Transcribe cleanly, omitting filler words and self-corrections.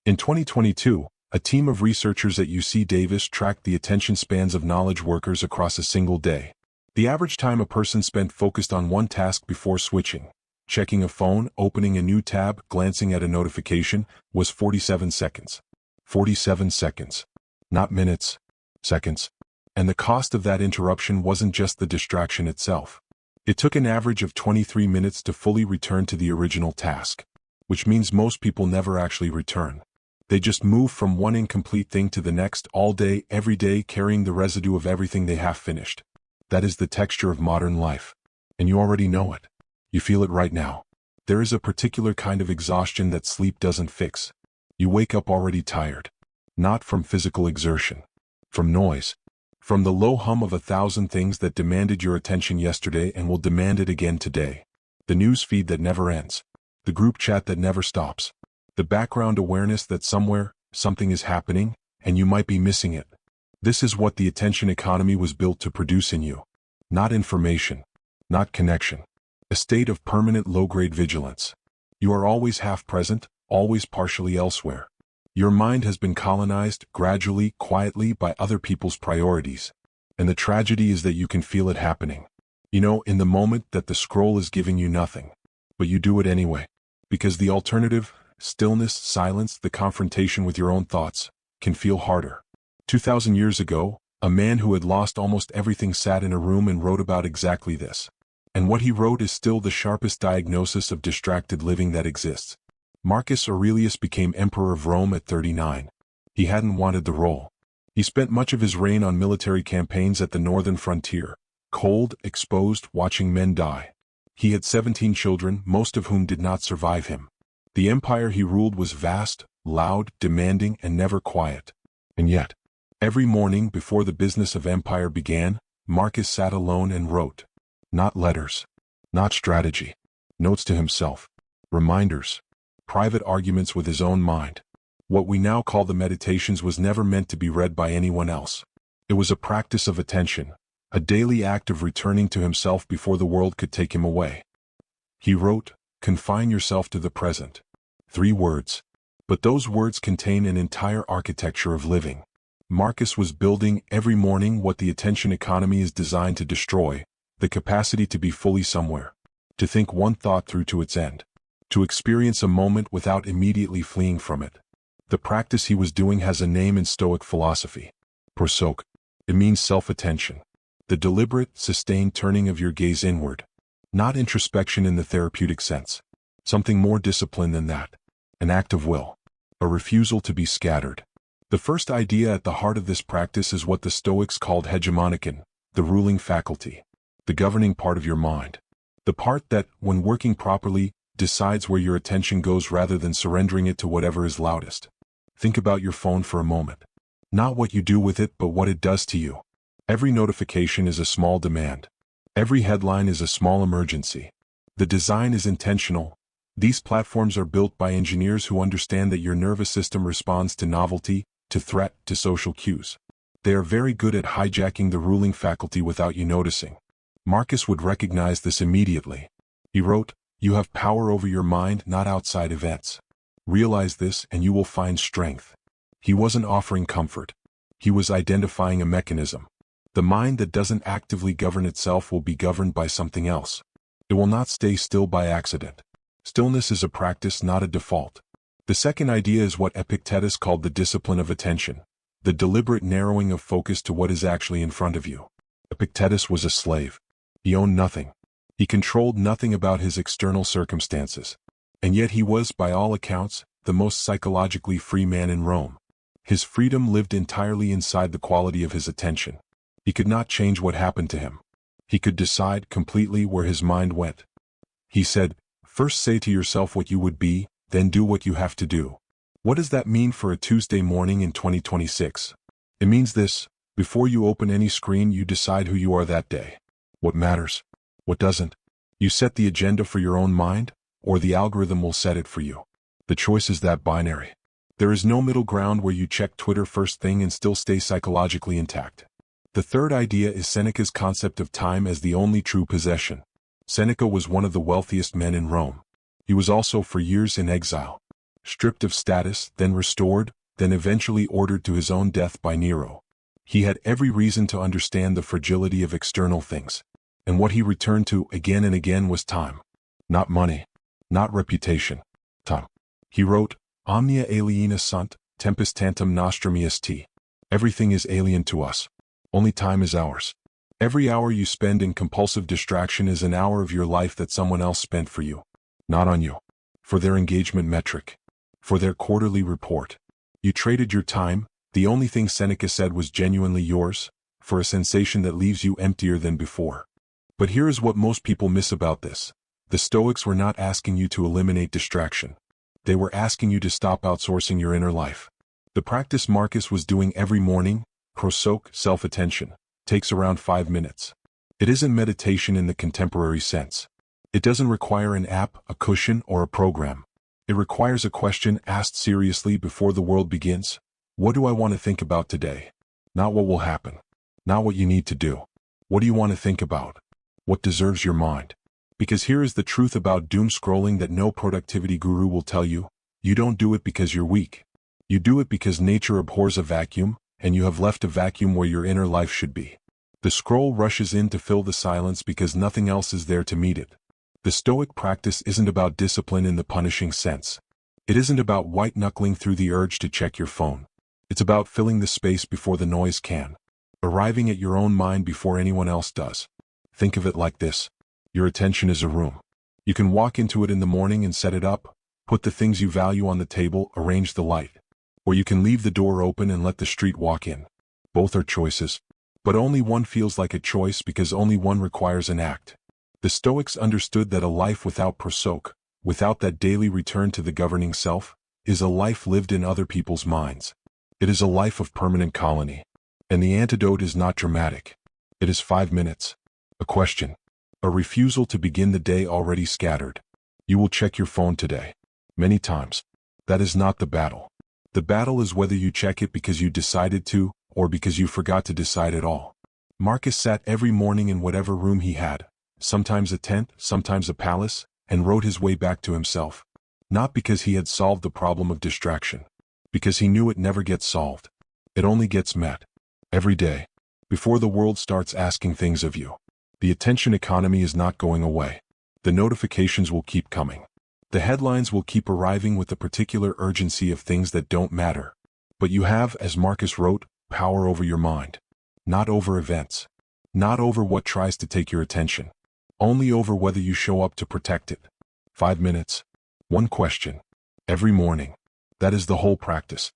In 2022, a team of researchers at UC Davis tracked the attention spans of knowledge workers across a single day. The average time a person spent focused on one task before switching, checking a phone, opening a new tab, glancing at a notification, was 47 seconds. 47 seconds. Not minutes. Seconds. And the cost of that interruption wasn't just the distraction itself. It took an average of 23 minutes to fully return to the original task, which means most people never actually return. They just move from one incomplete thing to the next all day, every day, carrying the residue of everything they have finished. That is the texture of modern life. And you already know it. You feel it right now. There is a particular kind of exhaustion that sleep doesn't fix. You wake up already tired. Not from physical exertion. From noise. From the low hum of 1,000 things that demanded your attention yesterday and will demand it again today. The news feed that never ends. The group chat that never stops. The background awareness that somewhere, something is happening, and you might be missing it. This is what the attention economy was built to produce in you. Not information. Not connection. A state of permanent low-grade vigilance. You are always half-present, always partially elsewhere. Your mind has been colonized, gradually, quietly, by other people's priorities. And the tragedy is that you can feel it happening. You know, in the moment that the scroll is giving you nothing. But you do it anyway. Because the alternative, stillness, silence, the confrontation with your own thoughts, can feel harder. 2,000 years ago, a man who had lost almost everything sat in a room and wrote about exactly this. And what he wrote is still the sharpest diagnosis of distracted living that exists. Marcus Aurelius became emperor of Rome at 39. He hadn't wanted the role. He spent much of his reign on military campaigns at the northern frontier, cold, exposed, watching men die. He had 17 children, most of whom did not survive him. The empire he ruled was vast, loud, demanding, and never quiet. And yet, every morning before the business of empire began, Marcus sat alone and wrote. Not letters. Not strategy. Notes to himself. Reminders. Private arguments with his own mind. What we now call the Meditations was never meant to be read by anyone else. It was a practice of attention, a daily act of returning to himself before the world could take him away. He wrote, confine yourself to the present. 3 words. But those words contain an entire architecture of living. Marcus was building every morning what the attention economy is designed to destroy, the capacity to be fully somewhere, to think one thought through to its end, to experience a moment without immediately fleeing from it. The practice he was doing has a name in Stoic philosophy. Prosoche. It means self-attention. The deliberate, sustained turning of your gaze inward. Not introspection in the therapeutic sense. Something more disciplined than that. An act of will. A refusal to be scattered. The first idea at the heart of this practice is what the Stoics called hegemonikon, the ruling faculty. The governing part of your mind. The part that, when working properly, decides where your attention goes rather than surrendering it to whatever is loudest. Think about your phone for a moment. Not what you do with it, but what it does to you. Every notification is a small demand. Every headline is a small emergency. The design is intentional. These platforms are built by engineers who understand that your nervous system responds to novelty, to threat, to social cues. They are very good at hijacking the ruling faculty without you noticing. Marcus would recognize this immediately. He wrote, you have power over your mind, not outside events. Realize this and you will find strength. He wasn't offering comfort. He was identifying a mechanism. The mind that doesn't actively govern itself will be governed by something else. It will not stay still by accident. Stillness is a practice, not a default. The second idea is what Epictetus called the discipline of attention, the deliberate narrowing of focus to what is actually in front of you. Epictetus was a slave. He owned nothing. He controlled nothing about his external circumstances. And yet he was, by all accounts, the most psychologically free man in Rome. His freedom lived entirely inside the quality of his attention. He could not change what happened to him. He could decide completely where his mind went. He said, first say to yourself what you would be, then do what you have to do. What does that mean for a Tuesday morning in 2026? It means this: before you open any screen, you decide who you are that day. What matters? What doesn't? You set the agenda for your own mind, or the algorithm will set it for you. The choice is that binary. There is no middle ground where you check Twitter first thing and still stay psychologically intact. The third idea is Seneca's concept of time as the only true possession. Seneca was one of the wealthiest men in Rome. He was also for years in exile. stripped of status, then restored, then eventually ordered to his own death by Nero. He had every reason to understand the fragility of external things. And what he returned to again and again was time. Not money. Not reputation. Time. He wrote, Omnia aliena sunt, tempus tantum nostrum est. Everything is alien to us. Only time is ours. Every hour you spend in compulsive distraction is an hour of your life that someone else spent for you. Not on you. For their engagement metric. For their quarterly report. You traded your time, the only thing Seneca said was genuinely yours, for a sensation that leaves you emptier than before. But here is what most people miss about this. The Stoics were not asking you to eliminate distraction. They were asking you to stop outsourcing your inner life. The practice Marcus was doing every morning, prosoche, self-attention, takes around 5 minutes. It isn't meditation in the contemporary sense. It doesn't require an app, a cushion, or a program. It requires a question asked seriously before the world begins. What do I want to think about today? Not what will happen. Not what you need to do. What do you want to think about? What deserves your mind? Because here is the truth about doomscrolling that no productivity guru will tell you. You don't do it because you're weak. You do it because nature abhors a vacuum, and you have left a vacuum where your inner life should be. The scroll rushes in to fill the silence because nothing else is there to meet it. The Stoic practice isn't about discipline in the punishing sense. It isn't about white-knuckling through the urge to check your phone. It's about filling the space before the noise can. Arriving at your own mind before anyone else does. Think of it like this. Your attention is a room. You can walk into it in the morning and set it up, put the things you value on the table, arrange the light. Or you can leave the door open and let the street walk in. Both are choices. But only one feels like a choice because only one requires an act. The Stoics understood that a life without prosoche, without that daily return to the governing self, is a life lived in other people's minds. It is a life of permanent colony. And the antidote is not dramatic. It is 5 minutes. A question. A refusal to begin the day already scattered. You will check your phone today. Many times. That is not the battle. The battle is whether you check it because you decided to, or because you forgot to decide at all. Marcus sat every morning in whatever room he had, sometimes a tent, sometimes a palace, and wrote his way back to himself. Not because he had solved the problem of distraction. Because he knew it never gets solved. It only gets met. Every day. Before the world starts asking things of you. The attention economy is not going away. The notifications will keep coming. The headlines will keep arriving with the particular urgency of things that don't matter. But you have, as Marcus wrote, power over your mind. Not over events. Not over what tries to take your attention. Only over whether you show up to protect it. 5 minutes. One question. Every morning. That is the whole practice.